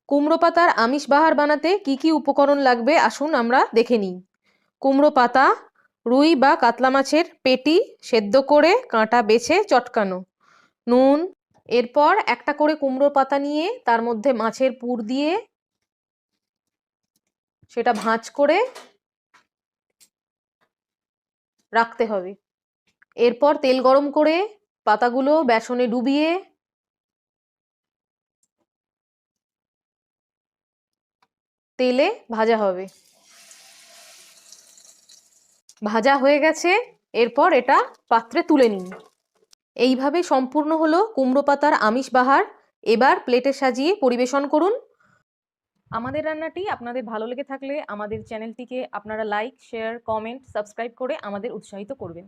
কুমড়ো পাতার আমিষ বাহার বানাতে কি কি উপকরণ লাগবে আসুন আমরা দেখে নিই। কুমড়ো পাতা, রুই বা কাতলা মাছের পেটি সেদ্ধ করে কাঁটা বেছে চটকানো, নুন। এরপর একটা করে কুমড়ো পাতা নিয়ে তার মধ্যে মাছের পুর দিয়ে সেটা ভাঁজ করে রাখতে হবে। এরপর তেল গরম করে পাতাগুলো বেসনে ডুবিয়ে তেলে ভাজা হবে। ভাজা হয়ে গেছে, এরপর এটা পাত্রে তুলে নিন। এইভাবে সম্পূর্ণ হলো কুমড়ো পাতার আমিষ বাহার। এবার প্লেটে সাজিয়ে পরিবেশন করুন। আমাদের রান্নাটি আপনাদের ভালো লেগে থাকলে আমাদের চ্যানেলটিকে আপনারা লাইক, শেয়ার, কমেন্ট, সাবস্ক্রাইব করে আমাদের উৎসাহিত করবেন।